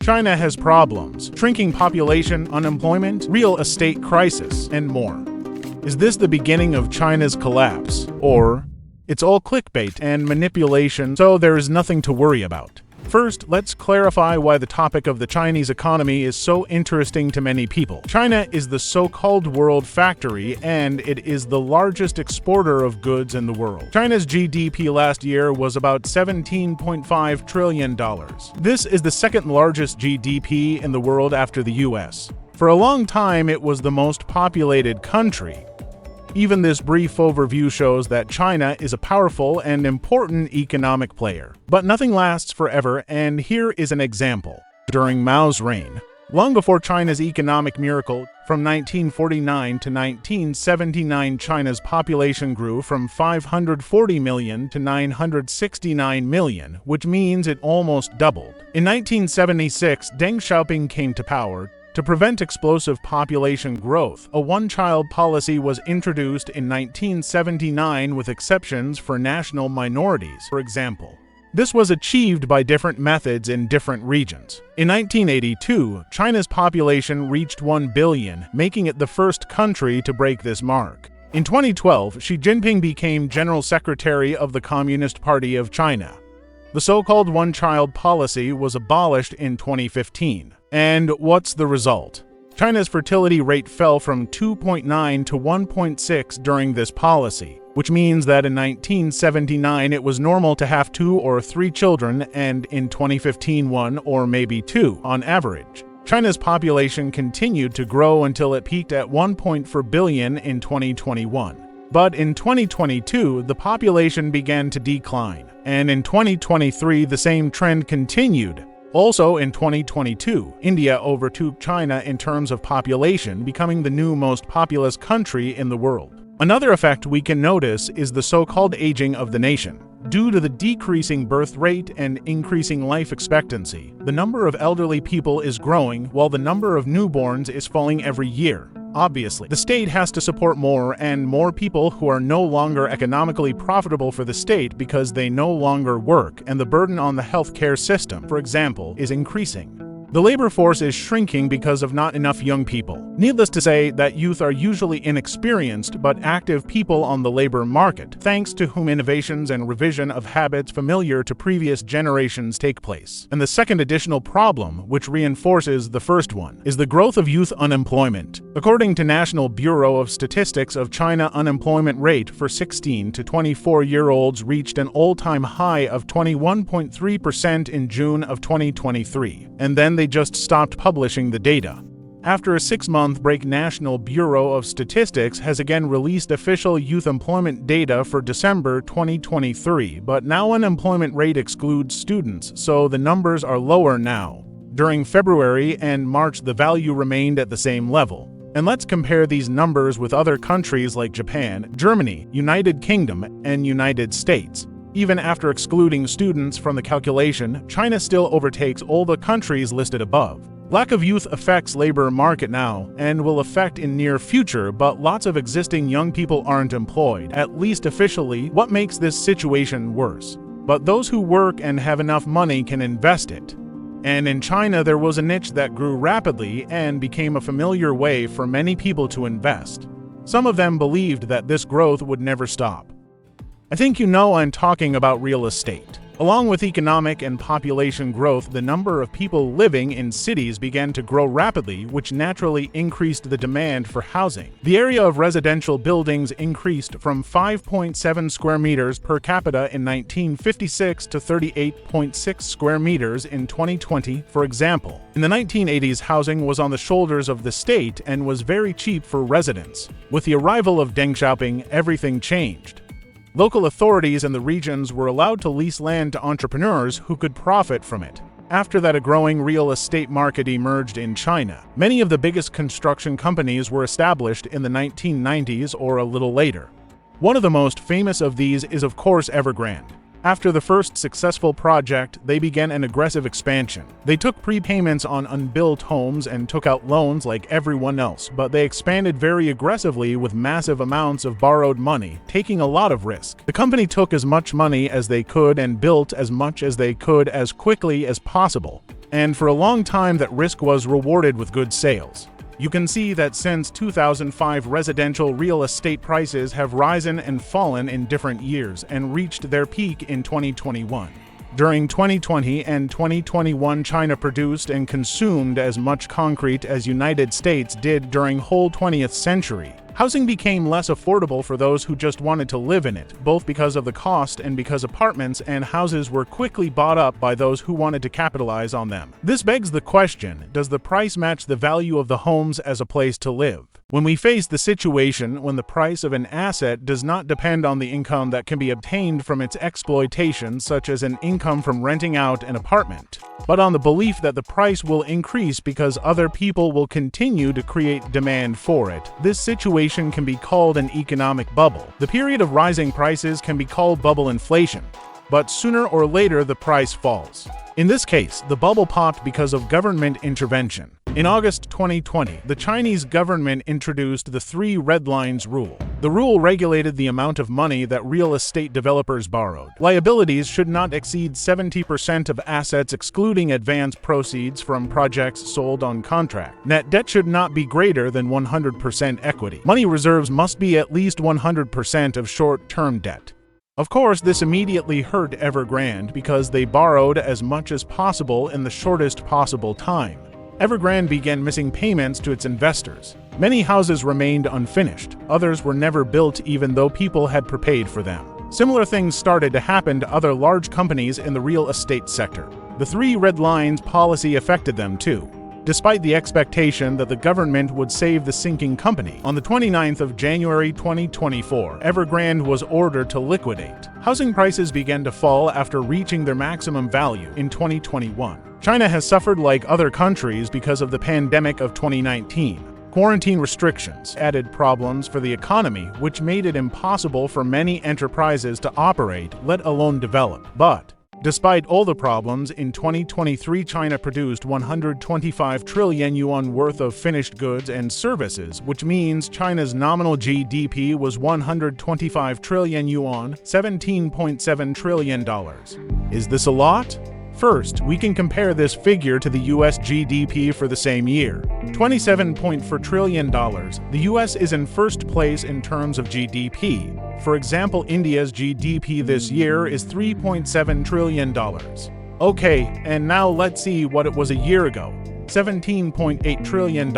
China has problems, shrinking population, unemployment, real estate crisis, and more. Is this the beginning of China's collapse? Or it's all clickbait and manipulation, so there is nothing to worry about? First, let's clarify why the topic of the Chinese economy is so interesting to many people. China is the so-called world factory, and it is the largest exporter of goods in the world. China's GDP last year was about $17.5 trillion. This is the second largest GDP in the world after the US. For a long time, it was the most populated country. Even this brief overview shows that China is a powerful and important economic player. But nothing lasts forever, and here is an example. During Mao's reign, long before China's economic miracle, from 1949 to 1979, China's population grew from 540 million to 969 million, which means it almost doubled. In 1976, Deng Xiaoping came to power. To prevent explosive population growth, a one-child policy was introduced in 1979 with exceptions for national minorities, for example. This was achieved by different methods in different regions. In 1982, China's population reached 1 billion, making it the first country to break this mark. In 2012, Xi Jinping became General Secretary of the Communist Party of China. The so-called one-child policy was abolished in 2015. And what's the result? China's fertility rate fell from 2.9 to 1.6 during this policy, which means that in 1979 it was normal to have 2 or 3 children, and in 2015 1 or maybe 2 on average. China's population continued to grow until it peaked at 1.4 billion in 2021. But in 2022, the population began to decline, and in 2023 the same trend continued. Also in 2022, India overtook China in terms of population, becoming the new most populous country in the world. Another effect we can notice is the so-called aging of the nation. Due to the decreasing birth rate and increasing life expectancy, the number of elderly people is growing while the number of newborns is falling every year. Obviously, the state has to support more and more people who are no longer economically profitable for the state because they no longer work, and the burden on the healthcare system, for example, is increasing. The labor force is shrinking because of not enough young people. Needless to say that youth are usually inexperienced but active people on the labor market, thanks to whom innovations and revision of habits familiar to previous generations take place. And the second additional problem, which reinforces the first one, is the growth of youth unemployment. According to National Bureau of Statistics of China, unemployment rate for 16 to 24-year-olds reached an all-time high of 21.3% in June of 2023. And then they just stopped publishing the data. After a 6-month break, National Bureau of Statistics has again released official youth employment data for December 2023, but now unemployment rate excludes students, so the numbers are lower now. During February and March, the value remained at the same level. And let's compare these numbers with other countries like Japan, Germany, United Kingdom, and United States. Even after excluding students from the calculation, China still overtakes all the countries listed above. Lack of youth affects labor market now and will affect in near future, but lots of existing young people aren't employed, at least officially. What makes this situation worse? But those who work and have enough money can invest it. And in China, there was a niche that grew rapidly and became a familiar way for many people to invest. Some of them believed that this growth would never stop. I think you know I'm talking about real estate. Along with economic and population growth, the number of people living in cities began to grow rapidly, which naturally increased the demand for housing. The area of residential buildings increased from 5.7 square meters per capita in 1956 to 38.6 square meters in 2020, for example. In the 1980s, housing was on the shoulders of the state and was very cheap for residents. With the arrival of Deng Xiaoping, everything changed. Local authorities in the regions were allowed to lease land to entrepreneurs who could profit from it. After that, a growing real estate market emerged in China. Many of the biggest construction companies were established in the 1990s or a little later. One of the most famous of these is, of course, Evergrande. After the first successful project, they began an aggressive expansion. They took prepayments on unbuilt homes and took out loans like everyone else, but they expanded very aggressively with massive amounts of borrowed money, taking a lot of risk. The company took as much money as they could and built as much as they could as quickly as possible. and for a long time that risk was rewarded with good sales. You can see that since 2005, residential real estate prices have risen and fallen in different years and reached their peak in 2021. During 2020 and 2021, China produced and consumed as much concrete as United States did during whole 20th century. Housing became less affordable for those who just wanted to live in it, both because of the cost and because apartments and houses were quickly bought up by those who wanted to capitalize on them. This begs the question, does the price match the value of the homes as a place to live? When we face the situation when the price of an asset does not depend on the income that can be obtained from its exploitation, such as an income from renting out an apartment, but on the belief that the price will increase because other people will continue to create demand for it, this situation can be called an economic bubble. The period of rising prices can be called bubble inflation, but sooner or later the price falls. In this case, the bubble popped because of government intervention. In August 2020, the Chinese government introduced the 3 red lines rule. The rule regulated the amount of money that real estate developers borrowed. Liabilities should not exceed 70% of assets excluding advance proceeds from projects sold on contract. Net debt should not be greater than 100% equity. Money reserves must be at least 100% of short-term debt. Of course, this immediately hurt Evergrande because they borrowed as much as possible in the shortest possible time. Evergrande began missing payments to its investors. Many houses remained unfinished. Others were never built even though people had prepaid for them. Similar things started to happen to other large companies in the real estate sector. The 3 red lines policy affected them too, despite the expectation that the government would save the sinking company. On the 29th of January 2024, Evergrande was ordered to liquidate. Housing prices began to fall after reaching their maximum value in 2021. China has suffered like other countries because of the pandemic of 2019. Quarantine restrictions added problems for the economy, which made it impossible for many enterprises to operate, let alone develop. But despite all the problems, in 2023 China produced 125 trillion yuan worth of finished goods and services, which means China's nominal GDP was 125 trillion yuan, $17.7 trillion. Is this a lot? First, we can compare this figure to the US GDP for the same year, $27.4 trillion. The US is in first place in terms of GDP. For example, India's GDP this year is $3.7 trillion. Okay, and now let's see what it was a year ago, $17.8 trillion.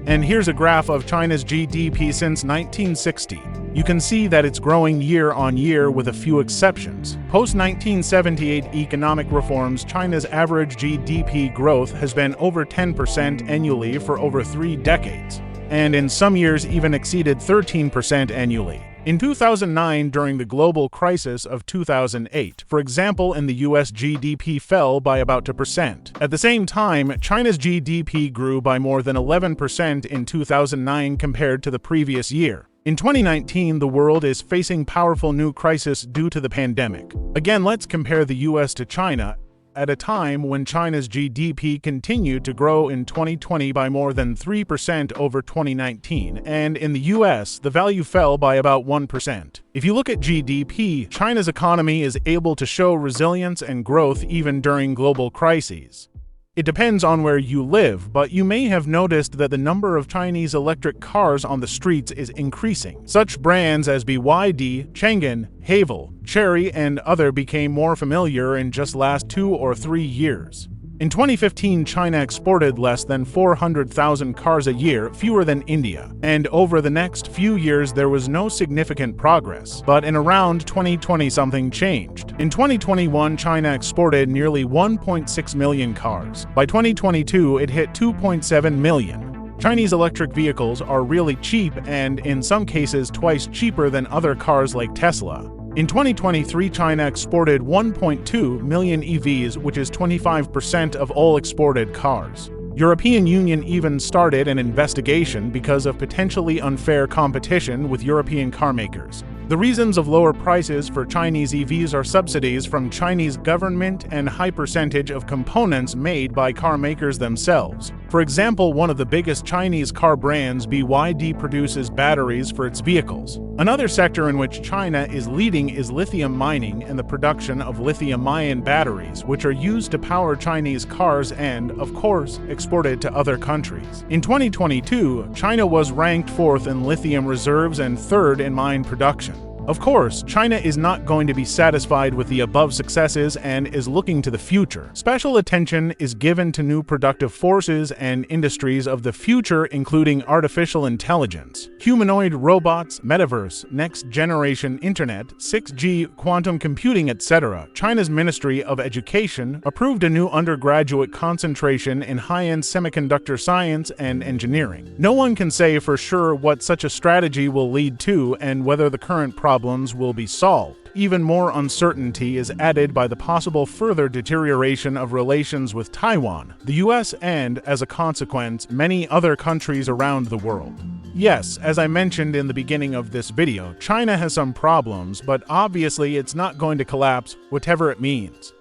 And here's a graph of China's GDP since 1960. You can see that it's growing year on year with a few exceptions. Post-1978 economic reforms, China's average GDP growth has been over 10% annually for over 3 decades, and in some years even exceeded 13% annually. In 2009, during the global crisis of 2008, for example, in the US GDP fell by about 2%. At the same time, China's GDP grew by more than 11% in 2009 compared to the previous year. In 2019, the world is facing powerful new crisis due to the pandemic. Again, let's compare the US to China at a time when China's GDP continued to grow in 2020 by more than 3% over 2019, and in the US, the value fell by about 1%. If you look at GDP, China's economy is able to show resilience and growth even during global crises. It depends on where you live, but you may have noticed that the number of Chinese electric cars on the streets is increasing. Such brands as BYD, Changan, Haval, Chery, and other became more familiar in just last 2 or 3 years. In 2015, China exported less than 400,000 cars a year, fewer than India, and over the next few years there was no significant progress. But in around 2020 something changed. In 2021, China exported nearly 1.6 million cars. By 2022, it hit 2.7 million. Chinese electric vehicles are really cheap and, in some cases, twice cheaper than other cars like Tesla. In 2023, China exported 1.2 million EVs, which is 25% of all exported cars. European Union even started an investigation because of potentially unfair competition with European car makers. The reasons of lower prices for Chinese EVs are subsidies from Chinese government and high percentage of components made by car makers themselves. For example, one of the biggest Chinese car brands, BYD, produces batteries for its vehicles. Another sector in which China is leading is lithium mining and the production of lithium-ion batteries, which are used to power Chinese cars and, of course, exported to other countries. In 2022, China was ranked 4th in lithium reserves and 3rd in mine production. Of course, China is not going to be satisfied with the above successes and is looking to the future. Special attention is given to new productive forces and industries of the future, including artificial intelligence, humanoid robots, metaverse, next-generation internet, 6G, quantum computing, etc. China's Ministry of Education approved a new undergraduate concentration in high-end semiconductor science and engineering. No one can say for sure what such a strategy will lead to and whether the current problems will be solved. Even more uncertainty is added by the possible further deterioration of relations with Taiwan, the US, and, as a consequence, many other countries around the world. Yes, as I mentioned in the beginning of this video, China has some problems, but obviously it's not going to collapse, whatever it means.